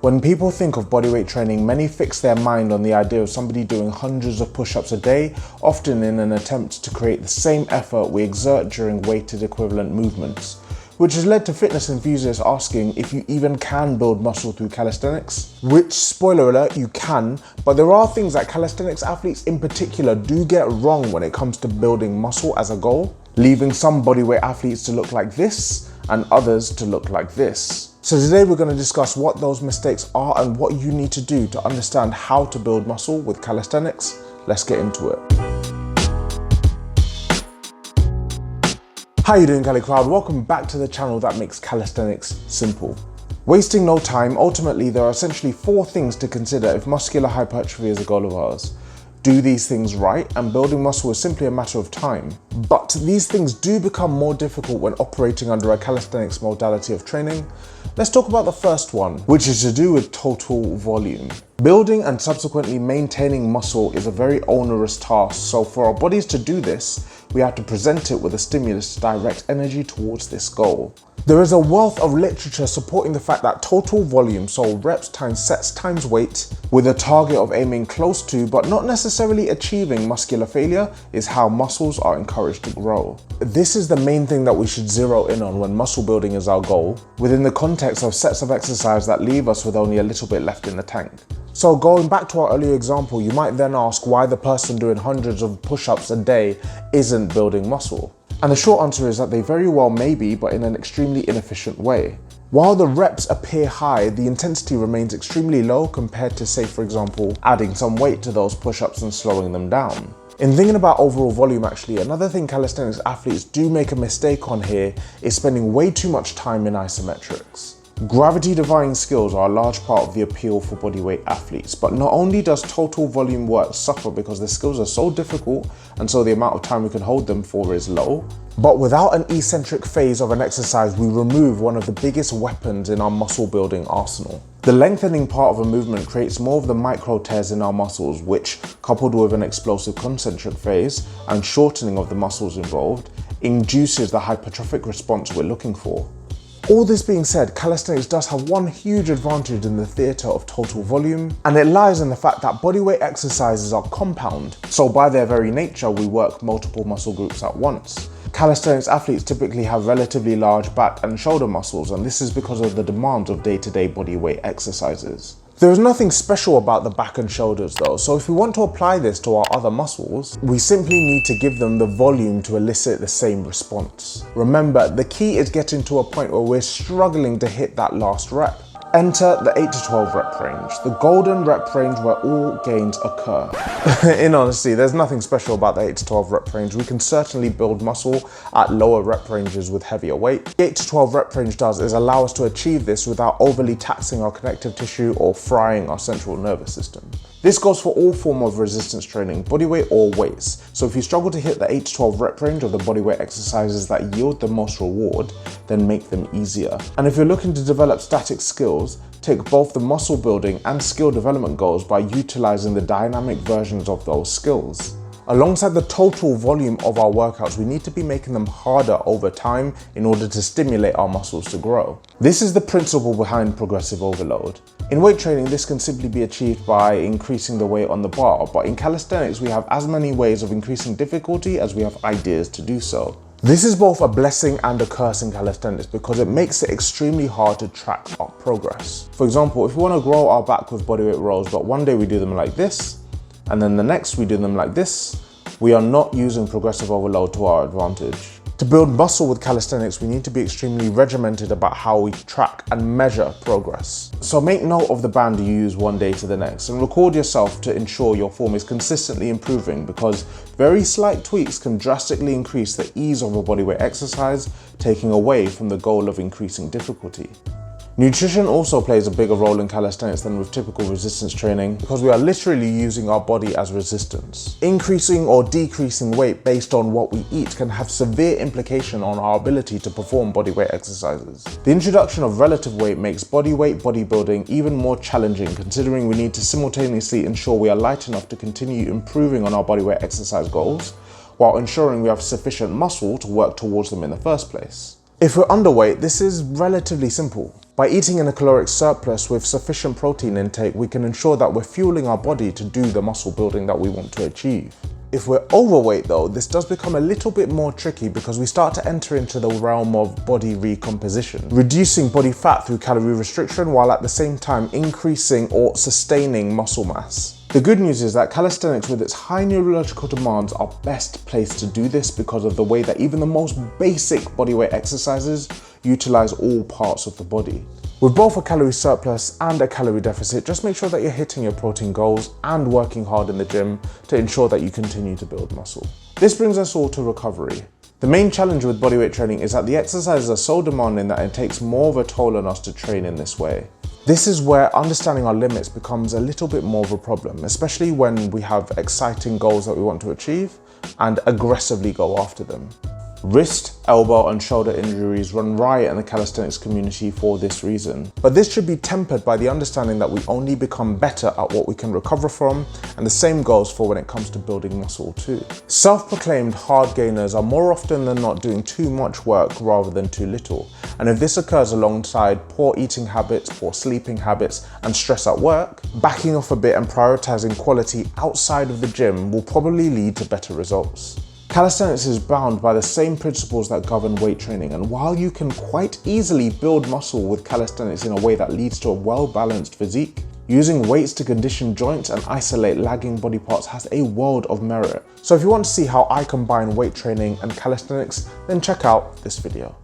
When people think of bodyweight training, many fix their mind on the idea of somebody doing hundreds of push-ups a day, often in an attempt to create the same effort we exert during weighted equivalent movements, which has led to fitness enthusiasts asking if you even can build muscle through calisthenics. Which, spoiler alert, you can, but there are things that calisthenics athletes in particular do get wrong when it comes to building muscle as a goal, leaving some bodyweight athletes to look like this and others to look like this. So today we're going to discuss what those mistakes are and what you need to do to understand how to build muscle with calisthenics. Let's get into it. How you doing, Cali Crowd? Welcome back to the channel that makes calisthenics simple. Wasting no time, ultimately there are essentially 4 things to consider if muscular hypertrophy is a goal of ours. Do these things right, and building muscle is simply a matter of time. But these things do become more difficult when operating under a calisthenics modality of training. Let's talk about the first one, which is to do with total volume. Building and subsequently maintaining muscle is a very onerous task, so for our bodies to do this, we have to present it with a stimulus to direct energy towards this goal. There is a wealth of literature supporting the fact that total volume, so reps times sets times weight, with a target of aiming close to but not necessarily achieving muscular failure, is how muscles are encouraged to grow. This is the main thing that we should zero in on when muscle building is our goal, within the context of sets of exercise that leave us with only a little bit left in the tank. So going back to our earlier example, you might then ask why the person doing hundreds of push-ups a day isn't building muscle. And the short answer is that they very well may be, but in an extremely inefficient way. While the reps appear high, the intensity remains extremely low compared to, say, for example, adding some weight to those push-ups and slowing them down. In thinking about overall volume actually, another thing calisthenics athletes do make a mistake on here is spending way too much time in isometrics. Gravity-defying skills are a large part of the appeal for bodyweight athletes, but not only does total volume work suffer because the skills are so difficult and so the amount of time we can hold them for is low, but without an eccentric phase of an exercise, we remove one of the biggest weapons in our muscle building arsenal. The lengthening part of a movement creates more of the micro tears in our muscles, which, coupled with an explosive concentric phase and shortening of the muscles involved, induces the hypertrophic response we're looking for. All this being said, calisthenics does have one huge advantage in the theatre of total volume, and it lies in the fact that bodyweight exercises are compound, so by their very nature we work multiple muscle groups at once. Calisthenics athletes typically have relatively large back and shoulder muscles, and this is because of the demands of day-to-day bodyweight exercises. There is nothing special about the back and shoulders though, so if we want to apply this to our other muscles, we simply need to give them the volume to elicit the same response. Remember, the key is getting to a point where we're struggling to hit that last rep. Enter the 8 to 12 rep range, the golden rep range where all gains occur. In honesty, there's nothing special about the 8 to 12 rep range. We can certainly build muscle at lower rep ranges with heavier weight. The 8 to 12 rep range does is allow us to achieve this without overly taxing our connective tissue or frying our central nervous system. This goes for all form of resistance training, bodyweight or weights. So if you struggle to hit the 8 to 12 rep range of the bodyweight exercises that yield the most reward, then make them easier. And if you're looking to develop static skills, take both the muscle building and skill development goals by utilizing the dynamic versions of those skills. Alongside the total volume of our workouts, we need to be making them harder over time in order to stimulate our muscles to grow. This is the principle behind progressive overload. In weight training, this can simply be achieved by increasing the weight on the bar, but in calisthenics, we have as many ways of increasing difficulty as we have ideas to do so. This is both a blessing and a curse in calisthenics because it makes it extremely hard to track our progress. For example, if we want to grow our back with bodyweight rows, but one day we do them like this, and then the next we do them like this, we are not using progressive overload to our advantage. To build muscle with calisthenics, we need to be extremely regimented about how we track and measure progress. So make note of the band you use one day to the next and record yourself to ensure your form is consistently improving, because very slight tweaks can drastically increase the ease of a bodyweight exercise, taking away from the goal of increasing difficulty. Nutrition also plays a bigger role in calisthenics than with typical resistance training because we are literally using our body as resistance. Increasing or decreasing weight based on what we eat can have severe implication on our ability to perform bodyweight exercises. The introduction of relative weight makes bodyweight bodybuilding even more challenging, considering we need to simultaneously ensure we are light enough to continue improving on our bodyweight exercise goals while ensuring we have sufficient muscle to work towards them in the first place. If we're underweight, this is relatively simple. By eating in a caloric surplus with sufficient protein intake, we can ensure that we're fueling our body to do the muscle building that we want to achieve. If we're overweight though, this does become a little bit more tricky because we start to enter into the realm of body recomposition, reducing body fat through calorie restriction while at the same time increasing or sustaining muscle mass. The good news is that calisthenics with its high neurological demands are best placed to do this because of the way that even the most basic bodyweight exercises utilize all parts of the body. With both a calorie surplus and a calorie deficit, just make sure that you're hitting your protein goals and working hard in the gym to ensure that you continue to build muscle. This brings us all to recovery. The main challenge with bodyweight training is that the exercises are so demanding that it takes more of a toll on us to train in this way. This is where understanding our limits becomes a little bit more of a problem, especially when we have exciting goals that we want to achieve and aggressively go after them. Wrist, elbow and shoulder injuries run riot in the calisthenics community for this reason. But this should be tempered by the understanding that we only become better at what we can recover from, and the same goes for when it comes to building muscle too. Self-proclaimed hard gainers are more often than not doing too much work rather than too little. And if this occurs alongside poor eating habits, poor sleeping habits and stress at work, backing off a bit and prioritizing quality outside of the gym will probably lead to better results. Calisthenics is bound by the same principles that govern weight training, and while you can quite easily build muscle with calisthenics in a way that leads to a well-balanced physique, using weights to condition joints and isolate lagging body parts has a world of merit. So if you want to see how I combine weight training and calisthenics, then check out this video.